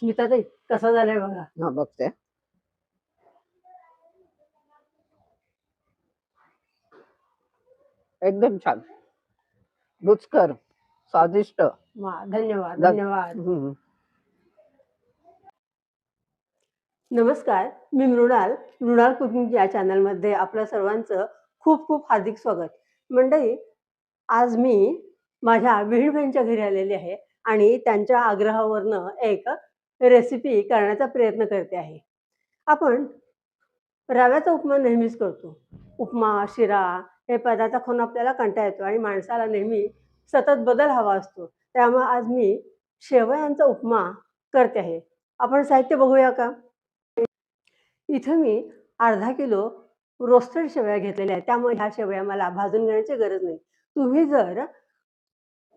स्मिताताई कसा झालाय बघा. हा बघते. एकदम छान, रुचकर, स्वादिष्ट. धन्यवाद ग- धन्यवाद. हम्म. नमस्कार, मी मृणाल कुकिंग या चॅनलमध्ये आपल्या सर्वांचं खूप खूप हार्दिक स्वागत. मंडळी, आज मी माझ्या बहीण बहिणीच्या घरी आलेली आहे आणि त्यांच्या आग्रहावरनं एक रेसिपी करण्याचा प्रयत्न करते आहे. आपण रव्याचा उपमा नेहमीच करतो. उपमा, शिरा हे पदार्थ खाऊन आपल्याला कंटाळा येतो आणि माणसाला नेहमी सतत बदल हवा असतो. त्यामुळे आज मी शेवयांचा उपमा करते आहे. आपण साहित्य बघूया का? इथं मी अर्धा किलो रोस्टेड शेवया घेतलेल्या आहेत. त्यामुळे ह्या शेवया मला भाजून घेण्याची गरज नाही. तुम्ही जर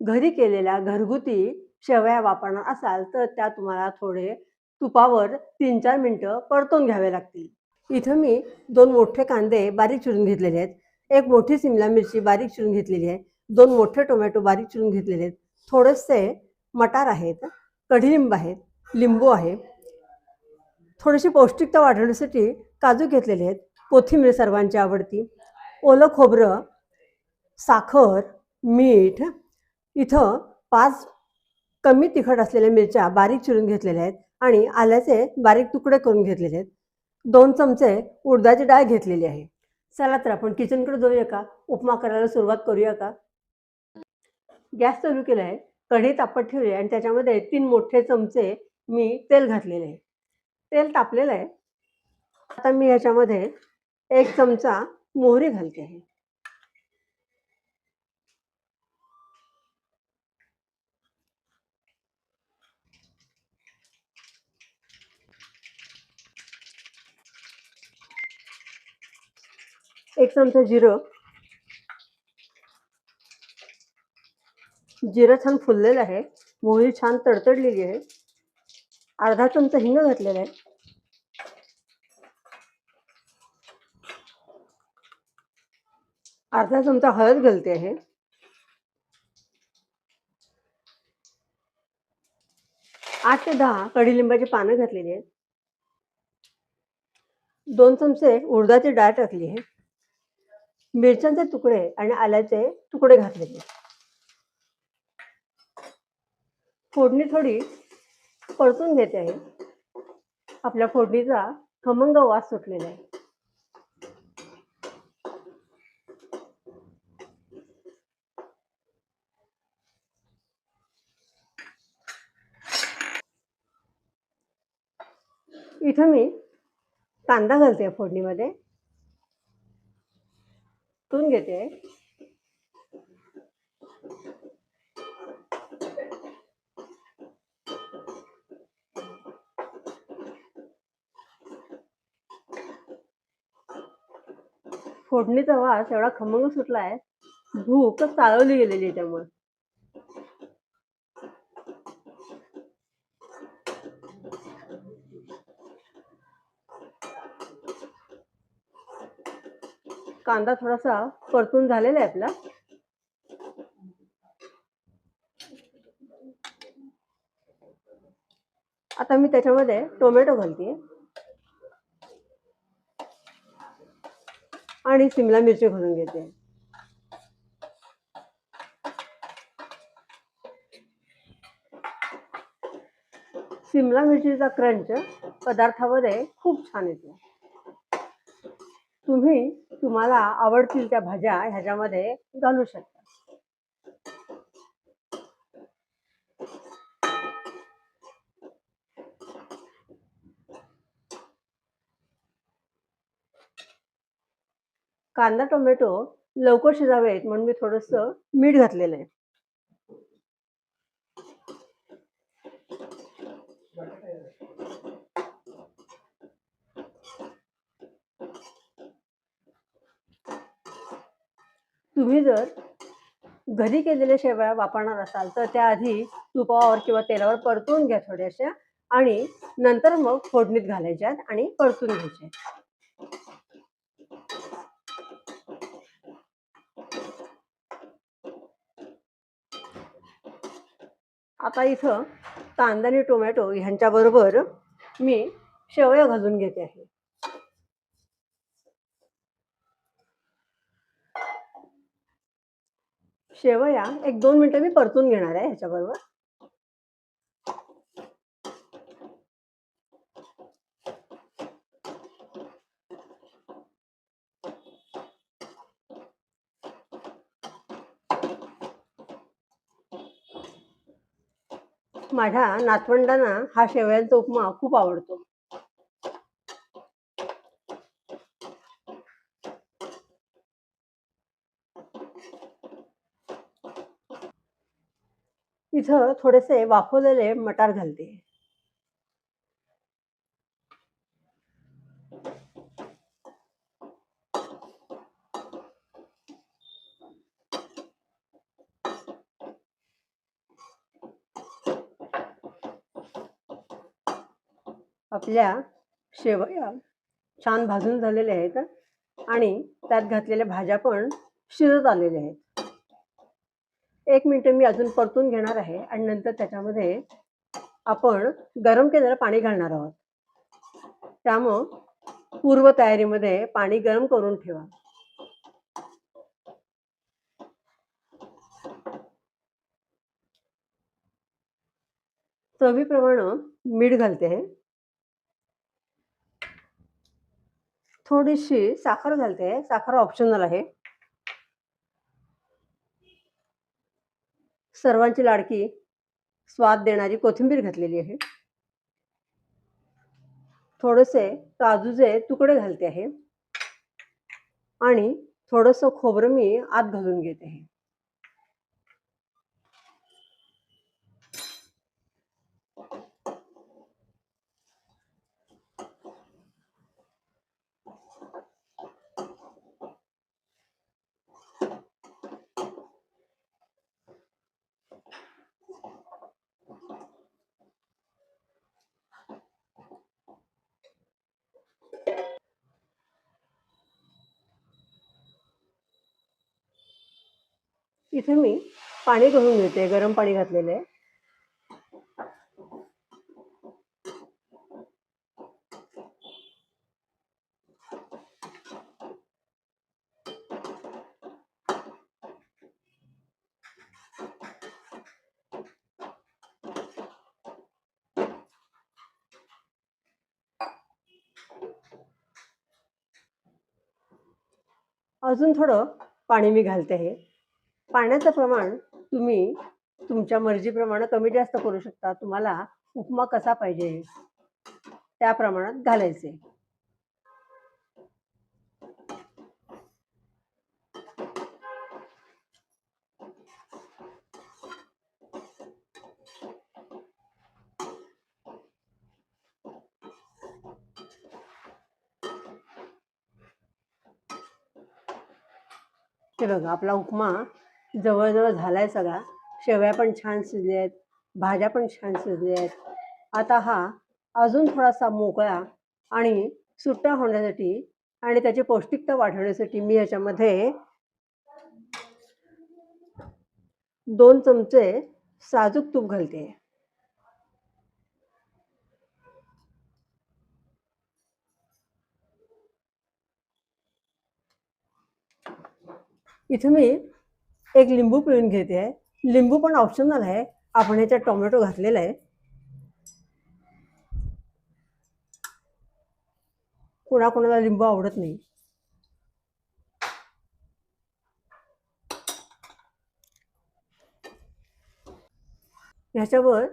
घरी केलेल्या घरगुती शेवया वापरणार असाल तर त्या तुम्हाला थोडे तुपावर 3-4 मिनिटं परतून घ्यावे लागतील. इथं मी 2 मोठे कांदे बारीक चिरून घेतलेले आहेत. 1 मोठी सिमला मिरची बारीक चिरून घेतलेली आहे. 2 मोठे टोमॅटो बारीक चिरून घेतलेले आहेत. थोडेसे मटार आहेत, कढीलिंब आहेत, लिंबू आहे. थोडीशी पौष्टिकता वाढवण्यासाठी काजू घेतलेले आहेत. कोथिंबीर सर्वांची आवडती, ओलं खोबरं, साखर, मीठ. इथं 5 कमी तिखट असलेल्या मिरच्या बारीक चिरून घेतलेल्या आहेत आणि आल्याचे बारीक तुकडे करून घेतलेले आहेत. 2 चमचे उडदाची डाळ घेतलेली आहे. चला तर आपण किचनकडे जाऊया का? उपमा करायला सुरुवात करूया का? गॅस चालू केला आहे, कढई तापत ठेवली आणि त्याच्यामध्ये 3 मोठे चमचे मी तेल घातलेले आहे. तेल तापलेलं आहे. आता मी ह्याच्यामध्ये 1 चमचा मोहरी घालते आहे. एक चमचा जिरं. जिरं छान फुललेलं आहे. मोहरी छान तडतडलेली आहे. अर्धा चमचा हिंग घातलेला आहे. अर्धा चमचा हळद घालते आहे. 8 ते 10 कढीलिंबाची पानं घातलेली आहेत. 2 चमचे उडदाची डाळ टाकली आहे. मिरच्यांचे तुकडे आणि आल्याचे तुकडे घातलेले. फोडणी थोडी परतून घेते आहे. आपल्या फोडणीचा खमंग वास सुटलेला आहे. इथं मी कांदा घालते फोडणीमध्ये. परतून घेते. फोडणीचा वास एवढा खमंग सुटला आहे, भूक चाळवली गेलेली आहे त्यामुळे. कांदा थोडासा परतून झालेला आहे आपला. आता मी त्याच्यामध्ये टोमॅटो घालते आणि सिमला मिरची घालून घेते. सिमला मिरचीचा क्रंच पदार्थामध्ये खूप छान येतो. तुम्ही तुम्हाला आवडतील त्या भाज्या ह्याच्यामध्ये घालू शकता. कांदा टोमॅटो लवकर शिजावेत म्हणून मी थोडंसं मीठ घातलेलं आहे. तुम्ही जर घरी केलेल्या शेवया वापरणार असाल तर त्याआधी तुपावर किंवा तेलावर परतून घ्या थोड्याशा आणि नंतर मग फोडणीत घालायच्या आणि परतून घ्यायच्या. आता इथं कांदा आणि टोमॅटो ह्यांच्याबरोबर मी शेवया घालून घेते आहे. शेवया 1-2 मिनिटं मी परतून घेणार आहे ह्याच्याबरोबर. माझ्या नातवंडांना हा शेवयांचा उपमा खूप आवडतो. इथं थोडेसे वाफवलेले मटार घालते. आपल्या शेवया छान भाजून झालेल्या आहेत आणि त्यात घातलेल्या भाज्या पण शिजत आलेल्या आहेत. 1 मिनिट मी अजून परतून घेणार आहे आणि नंतर त्याच्यामध्ये आपण गरम केलेलं पाणी घालणार आहोत. त्यामुळं पूर्वतयारीमध्ये पाणी गरम करून ठेवा. चवीप्रमाणे मीठ घालते आहे. थोडीशी साखर घालते. साखर ऑप्शनल आहे. सर्वांची लाडकी स्वाद देणारी कोथिंबीर घातलेली आहे. थोडेसे काजूचे तुकडे घालते आहे आणि थोडंसं खोबरं मी आत घालून घेते आहे. इथे मी पाणी घालून घेते. गरम पाणी घातलेलं आहे. अजून थोडं पाणी मी घालते आहे. पाण्याचं प्रमाण तुम्ही तुमच्या मर्जीप्रमाणे कमी जास्त करू शकता. तुम्हाला उपमा कसा पाहिजे त्या प्रमाणात घालायचे. हे बघा आपला उपमा जवळजवळ झालाय सगळा. शेवया पण छान शिजल्या आहेत. भाज्या पण छान शिजल्या आहेत. आता हा अजून थोडासा मोकळा आणि सुट्टा होण्यासाठी आणि त्याची पौष्टिकता वाढवण्यासाठी मी ह्याच्यामध्ये 2 चमचे साजूक तूप घालते. इथे मी एक लिंबू पिळून घेते आहे. लिंबू पण ऑप्शनल आहे. आपण ह्याच्यात टोमॅटो घातलेला आहे. कोणाकोणाला लिंबू आवडत नाही. ह्याच्यावर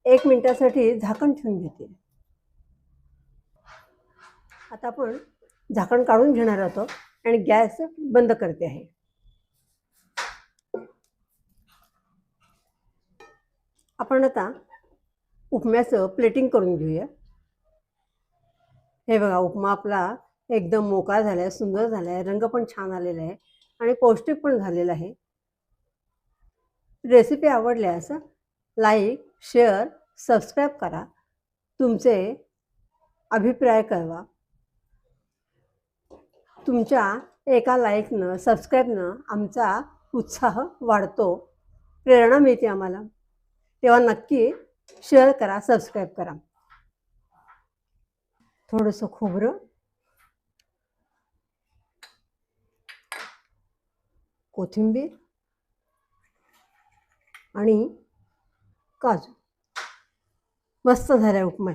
1 मिनिटासाठी झाकण ठेवून घेते. आता आपण झाकण काढून घेणार आहोत आणि गॅस बंद करते आहे. आपण आता उपम्याचं प्लेटिंग करून घेऊया. हे बघा उपमा आपला एकदम मोकळा झालाय, सुंदर झालाय, रंग पण छान आलेला आहे आणि पौष्टिक पण झालेला आहे. रेसिपी आवडल्यास लाईक, शेअर, सबस्क्राईब करा. तुमचे अभिप्राय कळवा. तुमच्या एका लाईकनं, सबस्क्राईबनं आमचा उत्साह वाढतो, प्रेरणा मिळते आम्हाला. तेव्हा नक्की शेअर करा, सबस्क्राईब करा. थोडंसं खोबरं, कोथिंबीर आणि काजू. मस्त झाला उपमा.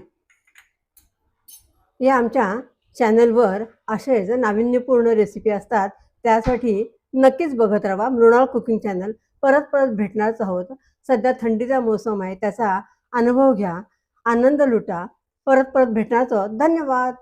या आमच्या चॅनलवर असेच नाविन्यपूर्ण रेसिपी असतात. त्यासाठी नक्कीच बघत राहा मृणाल कुकिंग चॅनल. परत परत भेटणारच आहोत. सध्या थंडीचा मोसम आहे, त्याचा अनुभव घ्या, आनंद लुटा. परत परत भेटणारच आहोत. धन्यवाद.